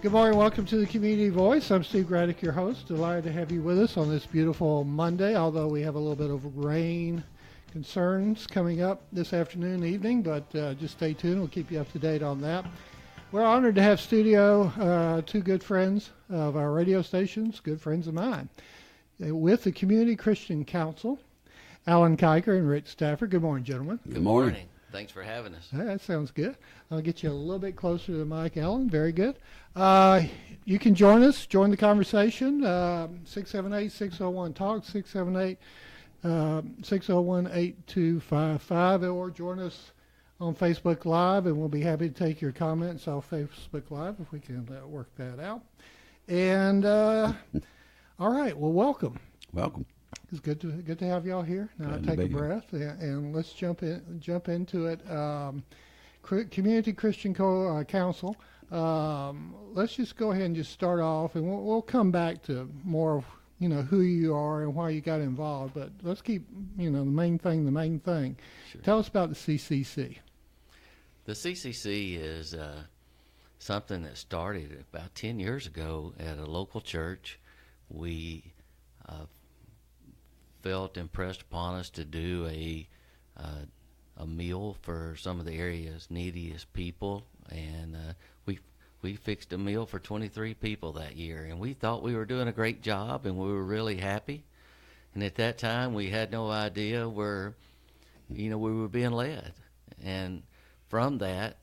Good morning. Welcome to the Community Voice. I'm Steve Graddick, your host. Delighted to have you with us on this beautiful Monday, although we have a little bit of rain concerns coming up this afternoon and evening, but just stay tuned. We'll keep you up to date on that. We're honored to have studio two good friends of our radio stations, good friends of mine, with the Community Christian Council, Alan Kiker and Rich Stafford. Good morning, gentlemen. Good morning. Thanks for having us. That sounds good. I'll get you a little bit closer to the mic, Alan. Very good. You can join us, join the conversation, 678-601-TALK, 678-601-8255, or join us on Facebook Live, and we'll be happy to take your comments off Facebook Live if we can work that out. And all right, well, welcome. Welcome. It's good to have y'all here. Now take a breath and let's jump into it. Community Christian Council. Let's just go ahead and just start off, and we'll come back to more of who you are and why you got involved. But let's keep the main thing. Sure. Tell us about the CCC. The CCC is something that started about 10 years ago at a local church. We felt impressed upon us to do a meal for some of the area's neediest people, and we fixed a meal for 23 people that year, and we thought we were doing a great job, and we were really happy. And at that time, we had no idea where we were being led. And from that,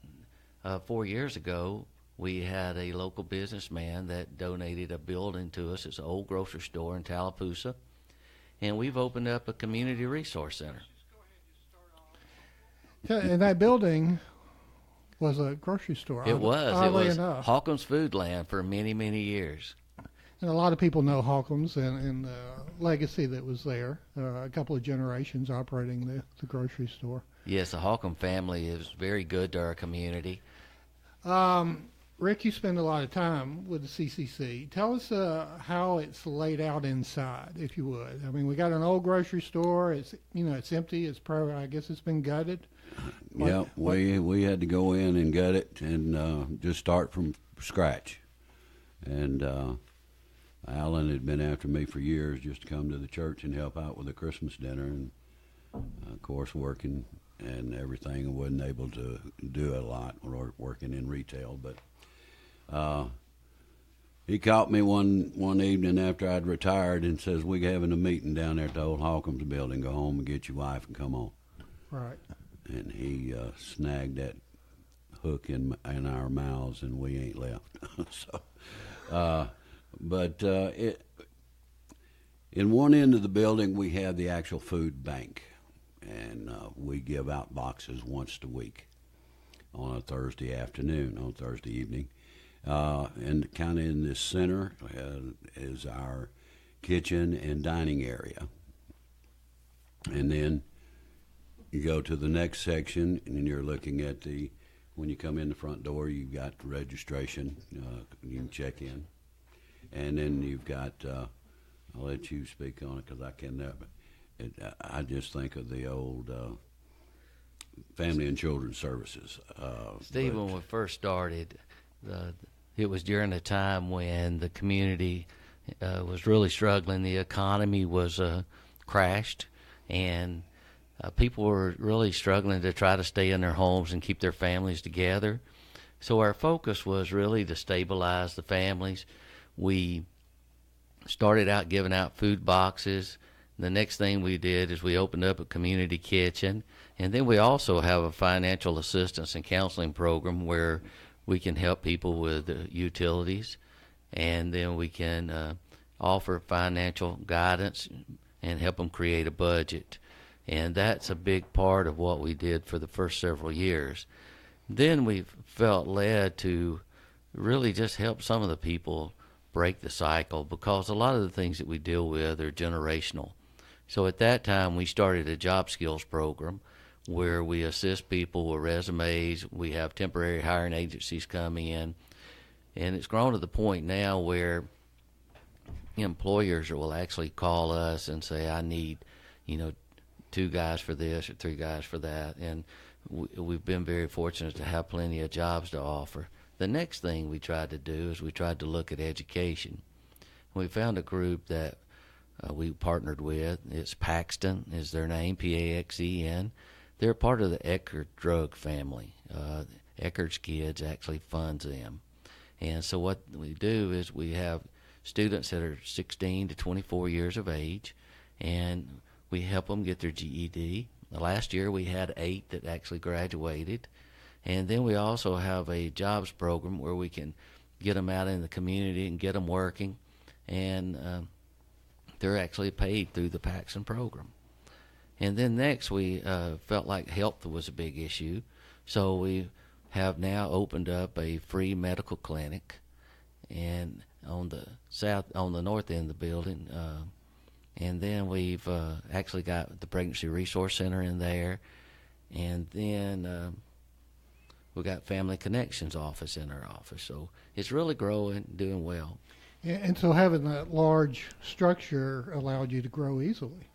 4 years ago, we had a local businessman that donated a building to us. It's an old grocery store in Tallapoosa. And we've opened up a community resource center. And that building was a grocery store. It was. Oddly It was enough. Holcomb's Foodland for many, many years. And a lot of people know Holcomb's and the legacy that was there. A couple of generations operating the grocery store. Yes, the Holcomb family is very good to our community. Rick, you spend a lot of time with the CCC. Tell us how it's laid out inside, if you would. I mean, we got an old grocery store. It's it's empty. It's probably, I guess it's been gutted. We had to go in and gut it and just start from scratch. And Alan had been after me for years just to come to the church and help out with the Christmas dinner, and of course working and everything. I wasn't able to do it a lot working in retail, but he caught me one evening after I'd retired and says, "We're having a meeting down there at the old Holcomb's building. Go home and get your wife and come on." Right. And he snagged that hook in our mouths, and we ain't left. In one end of the building, we have the actual food bank, and we give out boxes once a week on a Thursday evening. And kind of in this center is our kitchen and dining area. And then you go to the next section, and you're looking at when you come in the front door, you've got the registration. You can check in. And then you've got, I'll let you speak on it because I can't, I just think of the old Family and Children's Services. Steve, when we first started, it was during a time when the community was really struggling. The economy was crashed, and people were really struggling to try to stay in their homes and keep their families together. So our focus was really to stabilize the families. We started out giving out food boxes. The next thing we did is we opened up a community kitchen, and then we also have a financial assistance and counseling program where we can help people with utilities, and then we can offer financial guidance and help them create a budget. And that's a big part of what we did for the first several years. Then we felt led to really just help some of the people break the cycle, because a lot of the things that we deal with are generational. So at that time, we started a job skills program where we assist people with resumes. We have temporary hiring agencies come in, and it's grown to the point now where employers will actually call us and say, "I need, 2 guys for this or 3 guys for that," and we've been very fortunate to have plenty of jobs to offer. the next thing we tried to do is we tried to look at education. We found a group that we partnered with. It's Paxton is their name, Paxen. They're part of the Eckerd drug family. Eckerd's Kids actually funds them. And so what we do is we have students that are 16 to 24 years of age, and we help them get their GED. Last year we had 8 that actually graduated. And then we also have a jobs program where we can get them out in the community and get them working. And they're actually paid through the Paxton program. And then next we felt like health was a big issue. So we have now opened up a free medical clinic and on the north end of the building. And then we've actually got the Pregnancy Resource Center in there. And then we got Family Connections office in our office. So it's really growing, doing well. And so having that large structure allowed you to grow easily.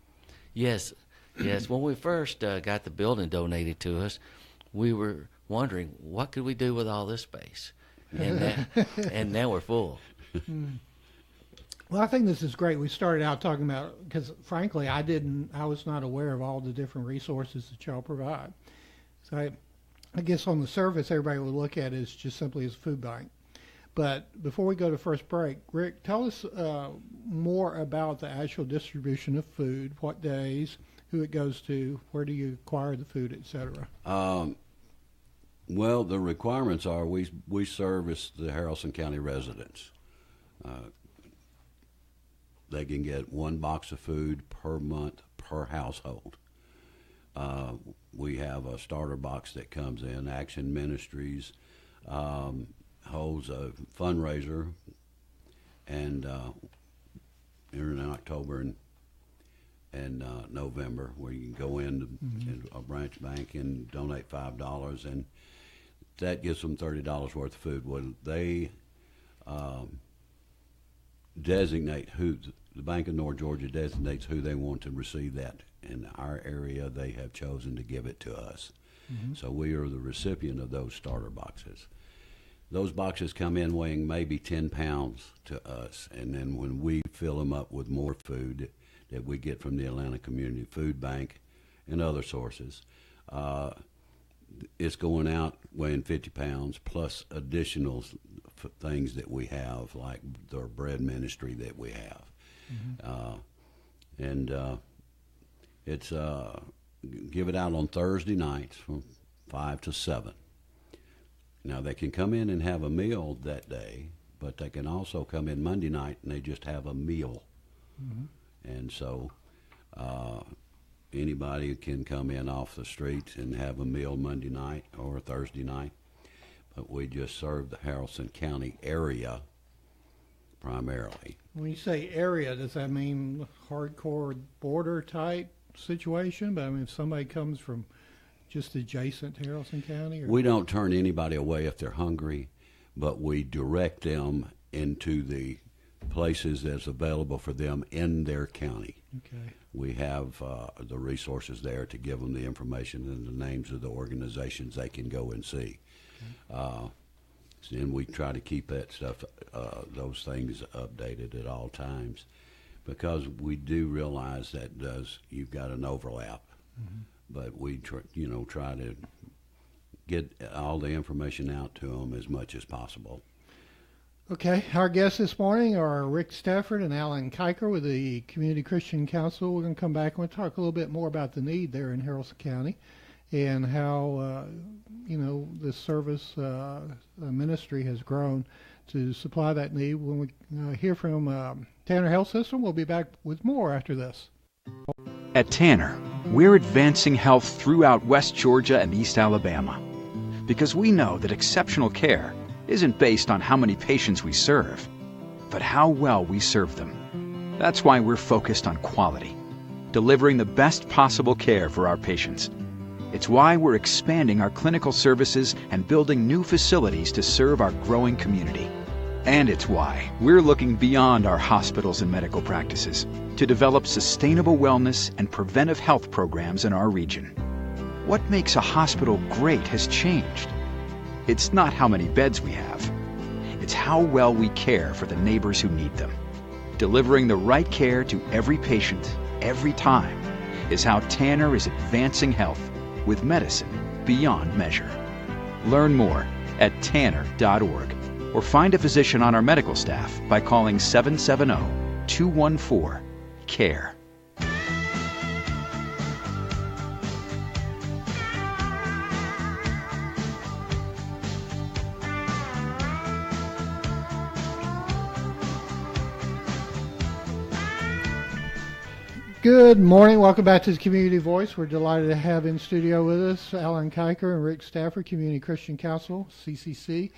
Yes. When we first got the building donated to us, we were wondering, what could we do with all this space? And now we're full. Well, I think this is great. We started out talking about, because frankly, I was not aware of all the different resources that y'all provide. So I guess on the surface, everybody would look at it as just simply as a food bank. But before we go to first break, Rick, tell us more about the actual distribution of food, what days, who it goes to, where do you acquire the food, et cetera. Well, the requirements are we service the Haralson County residents. They can get 1 box of food per month per household. We have a starter box that comes in. Action Ministries holds a fundraiser, and in October and November, where you can go into a branch bank and donate $5, and that gives them $30 worth of food. Well, they designate who the Bank of North Georgia designates who they want to receive that. In our area, they have chosen to give it to us. So we are the recipient of those starter boxes. Those boxes come in weighing maybe 10 pounds to us, and then when we fill them up with more food that we get from the Atlanta Community Food Bank and other sources, it's going out weighing 50 pounds plus additional things that we have, like the bread ministry that we have. It's give it out on Thursday nights from 5 to 7. Now, they can come in and have a meal that day, but they can also come in Monday night and they just have a meal. And so anybody can come in off the street and have a meal Monday night or Thursday night. But we just serve the Haralson County area primarily. When you say area, does that mean hardcore border type situation? But I mean, if somebody comes from just adjacent to Haralson County? Or? We don't turn anybody away if they're hungry, but we direct them into the places that's available for them in their county. Okay. We have the resources there to give them the information and the names of the organizations they can go and see. And we try to keep that stuff, those things updated at all times, because we do realize that you've got an overlap. But we try to get all the information out to them as much as possible. Okay, our guests this morning are Rick Stafford and Alan Kiker with the Community Christian Council. We're going to come back and we'll talk a little bit more about the need there in Haralson County and how, this service ministry has grown to supply that need. When we hear from Tanner Health System, we'll be back with more after this. At Tanner, we're advancing health throughout West Georgia and East Alabama because we know that exceptional care isn't based on how many patients we serve, but how well we serve them. That's why we're focused on quality, delivering the best possible care for our patients. It's why we're expanding our clinical services and building new facilities to serve our growing community. And it's why we're looking beyond our hospitals and medical practices to develop sustainable wellness and preventive health programs in our region. What makes a hospital great has changed. It's not how many beds we have. It's how well we care for the neighbors who need them. Delivering the right care to every patient, every time, is how Tanner is advancing health with medicine beyond measure. Learn more at tanner.org or find a physician on our medical staff by calling 770-214-CARE. Good morning. Welcome back to the Community Voice. We're delighted to have in studio with us Alan Kiker and Rick Stafford, Community Christian Council, CCC.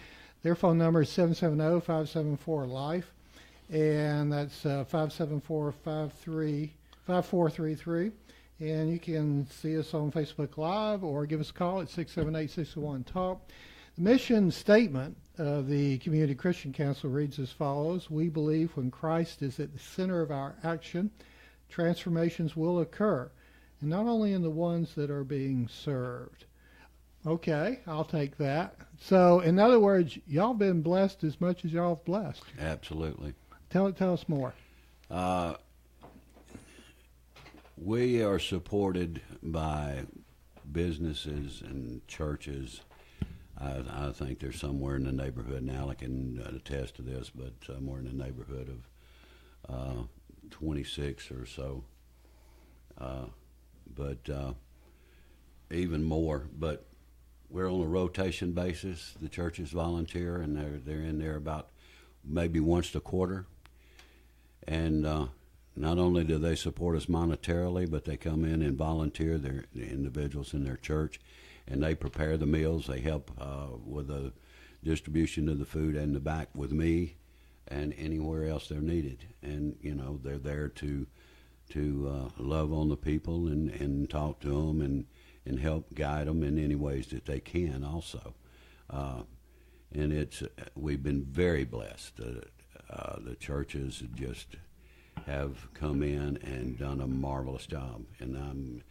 Their phone number is 770-574-LIFE, and that's 574-5433. And you can see us on Facebook Live or give us a call at 678-601-TALK. The mission statement of the Community Christian Council reads as follows: we believe when Christ is at the center of our action, transformations will occur, and not only in the ones that are being served. Okay, I'll take that. So, in other words, y'all been blessed as much as y'all have blessed. Absolutely. Tell us more. We are supported by businesses and churches. I think there's somewhere in the neighborhood, and Alec can attest to this, but somewhere in the neighborhood of 26 or so, but even more. But we're on a rotation basis. The churches volunteer, and they're in there about maybe once a quarter. And not only do they support us monetarily, but they come in and volunteer. They're the individuals in their church, and they prepare the meals. They help with the distribution of the food in the back with me, and anywhere else they're needed. And, you know, they're there to love on the people and talk to them and help guide them in any ways that they can also. And we've been very blessed. The churches just have come in and done a marvelous job. And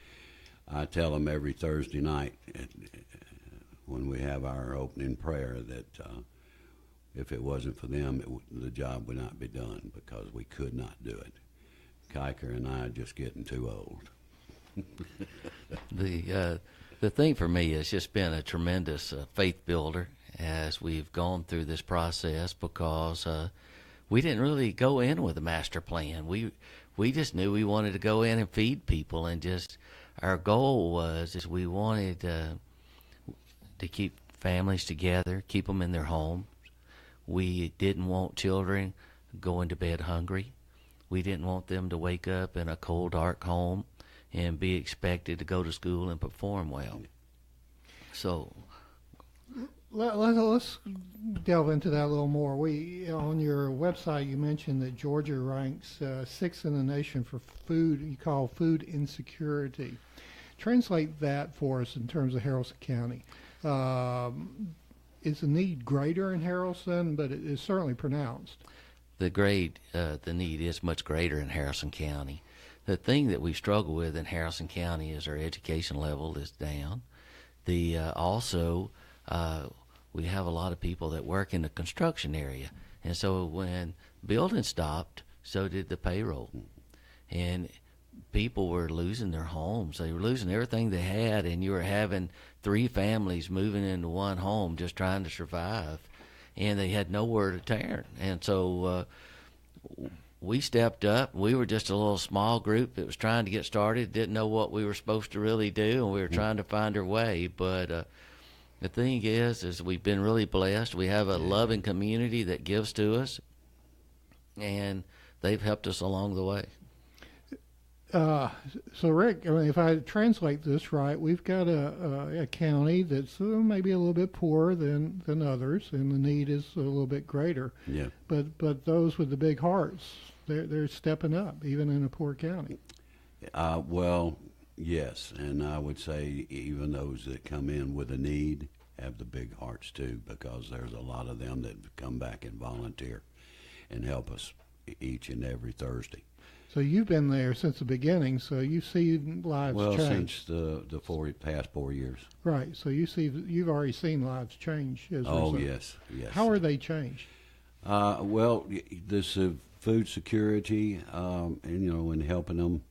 I tell them every Thursday night when we have our opening prayer that if it wasn't for them, the job would not be done, because we could not do it. Kiker and I are just getting too old. The thing for me has just been a tremendous faith builder as we've gone through this process, because we didn't really go in with a master plan. We just knew we wanted to go in and feed people, and just our goal is we wanted to keep families together, keep them in their home. We didn't want children going to bed hungry. We didn't want them to wake up in a cold, dark home and be expected to go to school and perform well. So let's delve into that a little more. On your website, you mentioned that Georgia ranks sixth in the nation for food you call food insecurity. Translate that for us in terms of Haralson County. Is the need greater in Haralson, but it is certainly pronounced? The need is much greater in Harrison County. The thing that we struggle with in Harrison County is our education level is down. We have a lot of people that work in the construction area, and so when building stopped, so did the payroll, and people were losing their homes. They were losing everything they had, and you were having 3 families moving into one home just trying to survive, and they had nowhere to turn. And so we stepped up. We were just a little small group that was trying to get started, didn't know what we were supposed to really do, and we were trying to find our way. But the thing is we've been really blessed. We have a loving community that gives to us, and they've helped us along the way. So Rick, I mean, if I translate this right, we've got a county that's maybe a little bit poorer than others, and the need is a little bit greater. Yeah. But those with the big hearts, they're stepping up, even in a poor county. Well, yes, and I would say even those that come in with a need have the big hearts too, because there's a lot of them that come back and volunteer and help us each and every Thursday. So you've been there since the beginning, so you see lives Well, change. since the past 4 years. Right, so you've already seen lives change as a Oh, result. yes. How are they changed? Well, this food security, and in helping them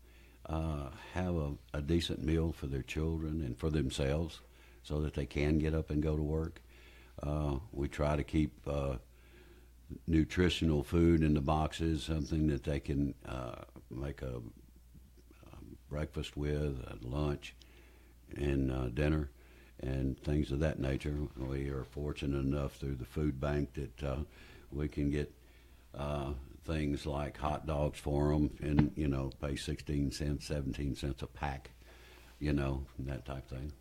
have a decent meal for their children and for themselves, so that they can get up and go to work. We try to keep nutritional food in the boxes, something that they can make a breakfast with, lunch, and dinner, and things of that nature. We are fortunate enough through the food bank that we can get things like hot dogs for them, and pay 16 cents, 17 cents a pack, that type of thing.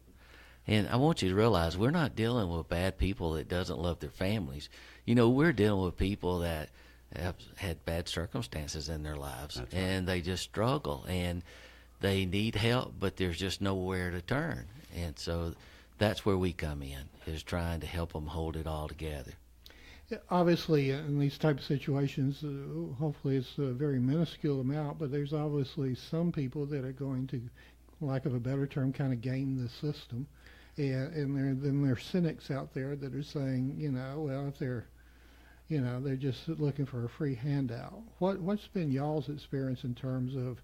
And I want you to realize we're not dealing with bad people that doesn't love their families. We're dealing with people that have had bad circumstances in their lives. That's right. And they just struggle, and they need help, but there's just nowhere to turn. And so that's where we come in, is trying to help them hold it all together. Obviously, in these type of situations, hopefully it's a very minuscule amount, but there's obviously some people that are going to, lack of a better term, kind of game the system. And then there are cynics out there that are saying, well, if they're just looking for a free handout. What's been y'all's experience in terms of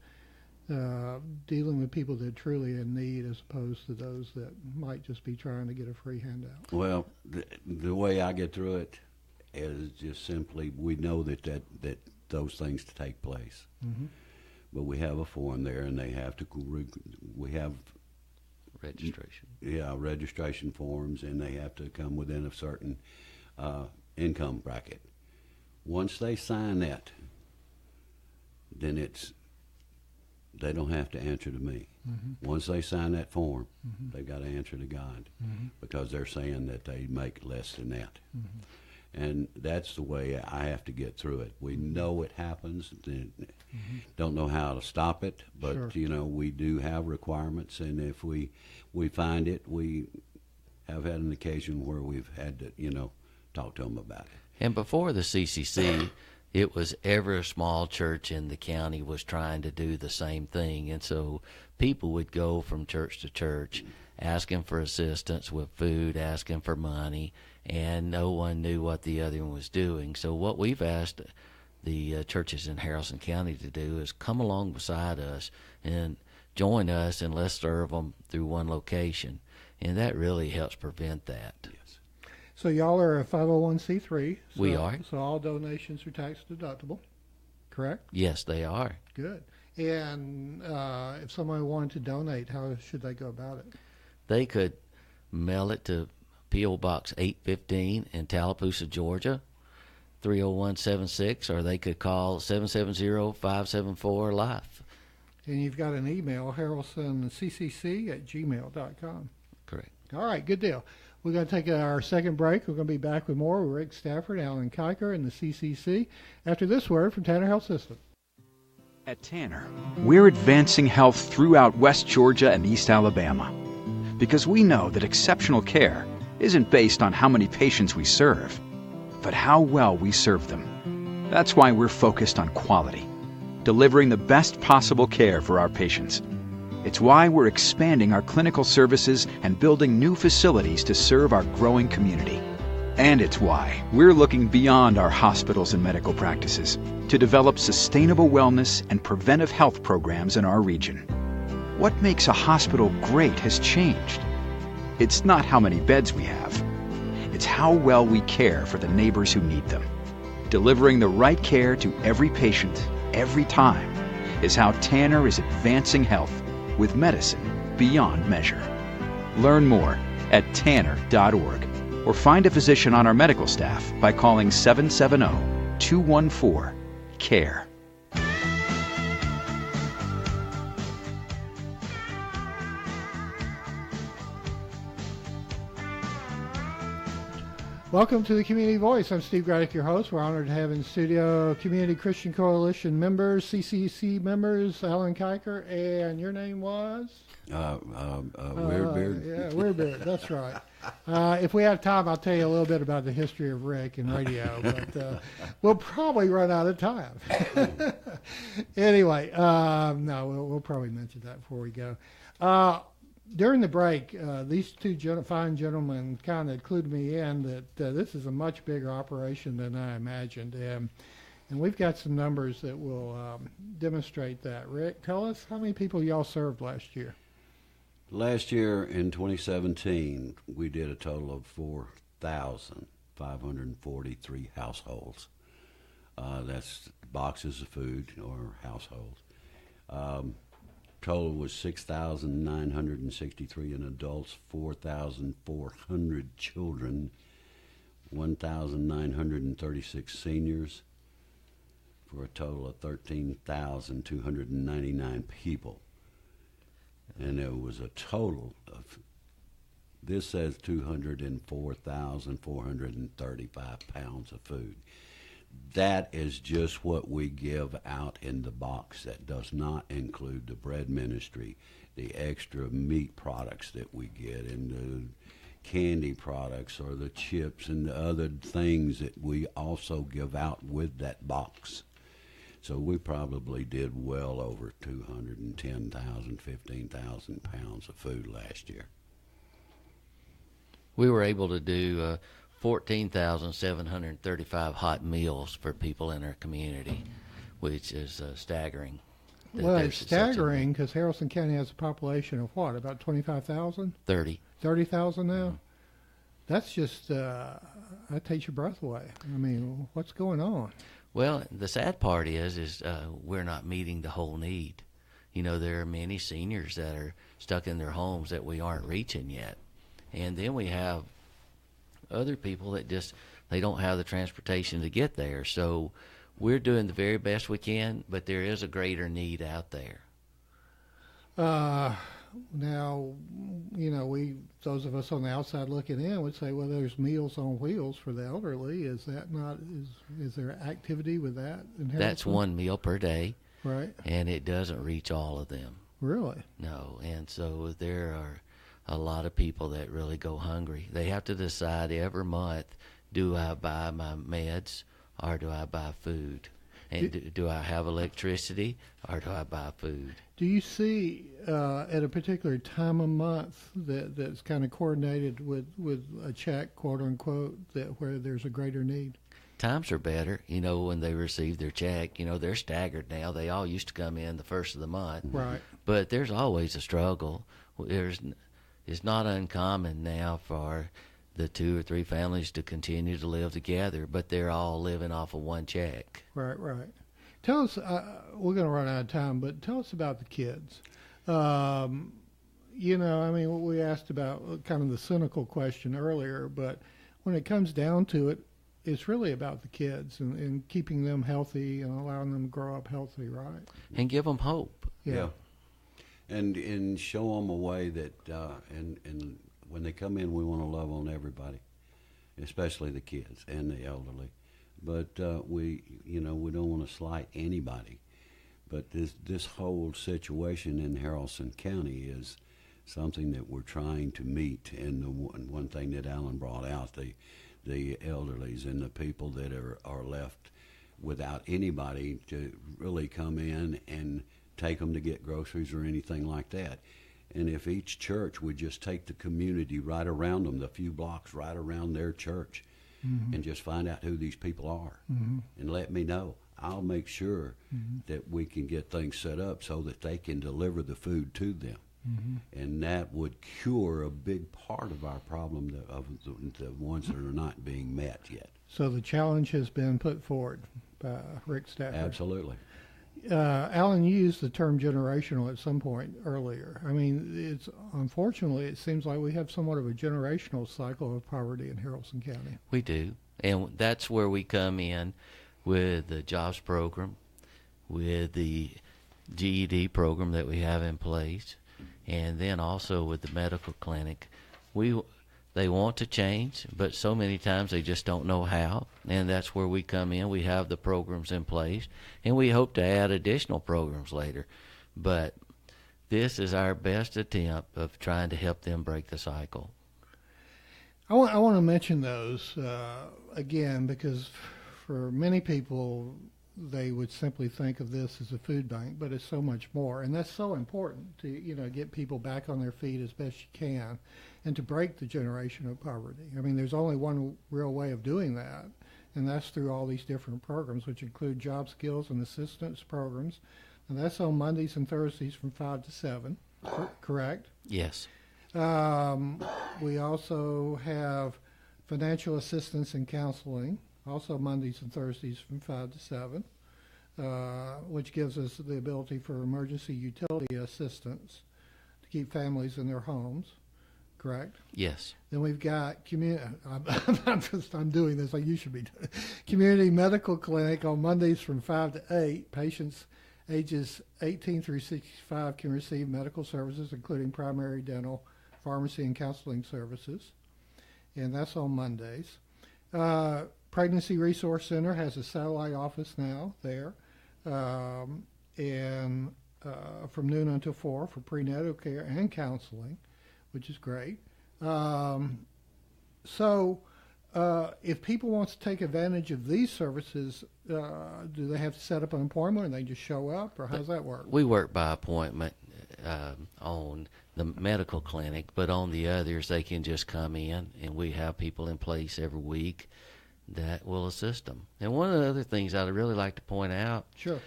dealing with people that are truly in need, as opposed to those that might just be trying to get a free handout? Well, the way I get through it is just simply, we know that those things to take place. Mm-hmm. But we have a form there, and they have to. We have Registration. Yeah, registration forms, and they have to come within a certain income bracket. Once they sign that, then they don't have to answer to me. Mm-hmm. Once they sign that form, Mm-hmm. they've got to answer to God, Mm-hmm. because they're saying that they make less than that. Mm-hmm. And that's the way I have to get through it. We know it happens. Don't know how to stop it, but Sure. we do have requirements, and if we find it, we have had an occasion where we've had to talk to them about it. And before the CCC, it was every small church in the county was trying to do the same thing. And so people would go from church to church asking for assistance with food, asking for money, and no one knew what the other one was doing. So what we've asked the churches in Harrison County to do is come along beside us and join us, and let's serve them through one location. And that really helps prevent that. Yes. So y'all are a 501c3. So, We are. So all donations are tax deductible, correct? Yes, they are. Good. And if somebody wanted to donate, how should they go about it? They could mail it to P.O. Box 815 in Tallapoosa, Georgia, 30176, or they could call 770-574-LIFE. And you've got an email, harrelsoncccc@gmail.com. Correct. All right, good deal. We're going to take our second break. We're going to be back with more with Rick Stafford, Alan Kiker, and the CCC after this word from Tanner Health System. At Tanner, we're advancing health throughout West Georgia and East Alabama, because we know that exceptional care isn't based on how many patients we serve, but how well we serve them. That's why we're focused on quality, delivering the best possible care for our patients. It's why we're expanding our clinical services and building new facilities to serve our growing community. And it's why we're looking beyond our hospitals and medical practices to develop sustainable wellness and preventive health programs in our region. What makes a hospital great has changed. It's not how many beds we have. It's how well we care for the neighbors who need them. Delivering the right care to every patient, every time, is how Tanner is advancing health with medicine beyond measure. Learn more at tanner.org or find a physician on our medical staff by calling 770-214-CARE. Welcome to the Community Voice. I'm Steve Graddick, your host. We're honored to have in studio Community Christian Coalition members, CCC members, Alan Kiker, and your name was? Weird Beard. Yeah, Weird Beard. That's right. If we have time, I'll tell you a little bit about the history of Rick and radio, but we'll probably run out of time. Anyway, no, we'll probably mention that before we go. During the break, these two fine gentlemen kind of clued me in that this is a much bigger operation than I imagined. And we've got some numbers that will demonstrate that. Rick, tell us how many people y'all served last year. Last year in 2017, we did a total of 4,543 households. That's boxes of food or households. Total was 6,963 in adults, 4,400 children, 1,936 seniors, for a total of 13,299 people. And there was a total of, this says 204,435 pounds of food. That is just what we give out in the box. That does not include the bread ministry, the extra meat products that we get, and the candy products or the chips and the other things that we also give out with that box. So we probably did well over 210,000, 15,000 pounds of food last year. We were able to do 14,735 hot meals for people in our community, which is staggering. Well, it's staggering because Haralson County has a population of what, about 25,000? 30,000 now? Mm-hmm. That's just, that takes your breath away. I mean, what's going on? Well, the sad part is we're not meeting the whole need. You know, there are many seniors that are stuck in their homes that we aren't reaching yet. And then we have other people that just, they don't have the transportation to get there. So we're doing the very best we can, but there is a greater need out there. Now, you know, those of us on the outside looking in would say, well, there's Meals on Wheels for the elderly. Is that not, is there activity with that? That's one meal per day. Right. And it doesn't reach all of them. Really? No. And so there are a lot of people that really go hungry. They have to decide every month, do I buy my meds or do I buy food? And do I have electricity or do I buy food? Do you see at a particular time of month that's kind of coordinated with a check, quote unquote, that where there's a greater need? Times are better, you know, when they receive their check. You know, they're staggered now. They all used to come in the first of the month. Right. But there's always a struggle. It's not uncommon now for the 2 or 3 families to continue to live together, but they're all living off of one check. Right, right. Tell us, we're going to run out of time, but tell us about the kids. You know, I mean, we asked about kind of the cynical question earlier, but when it comes down to it, it's really about the kids and keeping them healthy and allowing them to grow up healthy, right? And give them hope. Yeah. And show them a way that, and when they come in, we want to love on everybody, especially the kids and the elderly. But we don't want to slight anybody. But this whole situation in Haralson County is something that we're trying to meet. And the one thing that Alan brought out, the elderlies and the people that are left without anybody to really come in and take them to get groceries or anything like that. And if each church would just take the community right around them, the few blocks right around their church, mm-hmm. and just find out who these people are, mm-hmm. and let me know. I'll make sure mm-hmm. that we can get things set up so that they can deliver the food to them. Mm-hmm. And that would cure a big part of our problem of the ones that are not being met yet. So the challenge has been put forward by Rick Stafford. Absolutely. Alan, you used the term generational at some point earlier. I mean, unfortunately, it seems like we have somewhat of a generational cycle of poverty in Haralson County. We do, and that's where we come in with the jobs program, with the GED program that we have in place, and then also with the medical clinic. They want to change, but so many times they just don't know how, and that's where we come in. We have the programs in place, and we hope to add additional programs later. But this is our best attempt of trying to help them break the cycle. I want to mention those again because for many people, they would simply think of this as a food bank, but it's so much more. And that's so important to, get people back on their feet as best you can and to break the generation of poverty. I mean, there's only one real way of doing that, and that's through all these different programs, which include job skills and assistance programs. And that's on Mondays and Thursdays from 5 to 7, correct? Yes. We also have financial assistance and counseling, also Mondays and Thursdays from 5 to 7, which gives us the ability for emergency utility assistance to keep families in their homes, correct? Yes. Then we've got I'm doing this like you should be doing. Community medical clinic on Mondays from 5 to 8. Patients ages 18 through 65 can receive medical services, including primary, dental, pharmacy, and counseling services. And that's on Mondays. Pregnancy Resource Center has a satellite office now there. And from noon until 4 for prenatal care and counseling, which is great. If people want to take advantage of these services, do they have to set up an appointment and they just show up, or how does that work? We work by appointment on the medical clinic, but on the others, they can just come in, and we have people in place every week that will assist them. And one of the other things I'd really like to point out, Sure.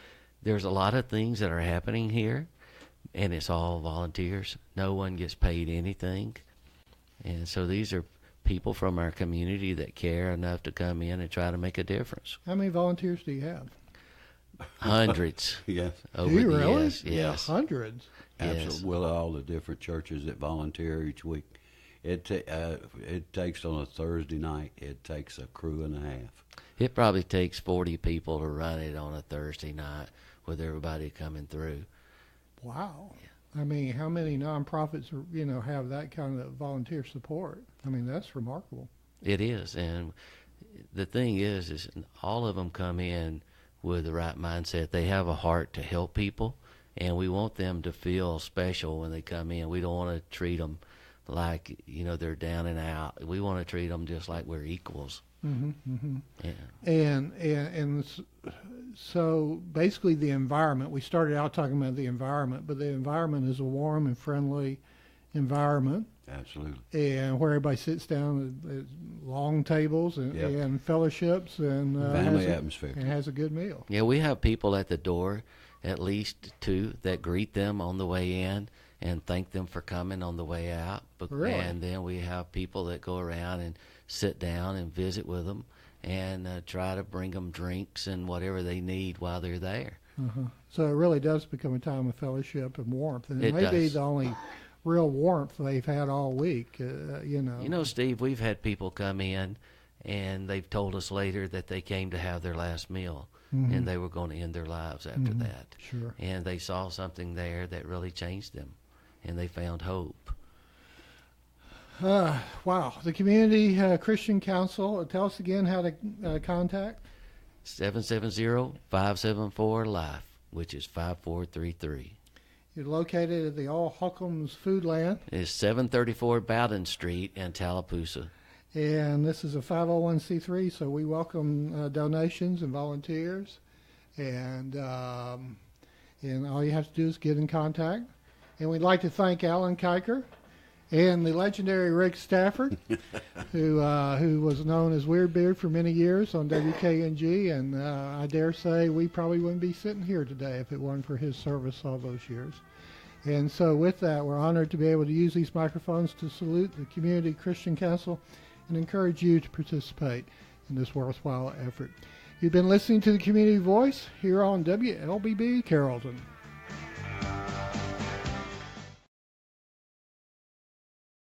there's a lot of things that are happening here, and it's all volunteers. No one gets paid anything. And so these are people from our community that care enough to come in and try to make a difference. How many volunteers do you have? Hundreds. Yes, Over Do you the really? years. Yes. Yeah, hundreds. absolutely. Yes. Well, all the different churches that volunteer each week. It takes on a Thursday night, it takes a crew and a half. It probably takes 40 people to run it on a Thursday night with everybody coming through. Wow. I mean, how many nonprofits have that kind of volunteer support? I mean, that's remarkable. It is, and the thing is all of them come in with the right mindset. They have a heart to help people, and we want them to feel special when they come in. We don't want to treat them like they're down and out. We want to treat them just like we're equals. Mm-hmm, mm-hmm. Yeah. And so basically the environment, we started out talking about the environment, but the environment is a warm and friendly environment. Absolutely. And where everybody sits down at long tables and, Yep. and fellowships and Family atmosphere. and has a good meal. Yeah, we have people at the door, at least two, that greet them on the way in and thank them for coming on the way out. Really? And then we have people that go around and sit down and visit with them and try to bring them drinks and whatever they need while they're there. Uh-huh. So it really does become a time of fellowship and warmth. And it It may be does. the only real warmth they've had all week, You know, Steve, we've had people come in and they've told us later that they came to have their last meal Mhm. and they were going to end their lives after Mhm. that. Sure. And they saw something there that really changed them and they found hope. Wow. The Community Christian Council, tell us again how to contact. 770-574-LIFE, which is 5433. You're located at the All Holcomb's Foodland, It's 734 Bowden Street in Tallapoosa. and this is a 501c3, so we welcome donations and volunteers. And all you have to do is get in contact. And we'd like to thank Alan Kiker and the legendary Rick Stafford, who was known as Weird Beard for many years on WKNG, and I dare say we probably wouldn't be sitting here today if it weren't for his service all those years. And so with that, we're honored to be able to use these microphones to salute the Community Christian Council and encourage you to participate in this worthwhile effort. You've been listening to the Community Voice here on WLBB Carrollton.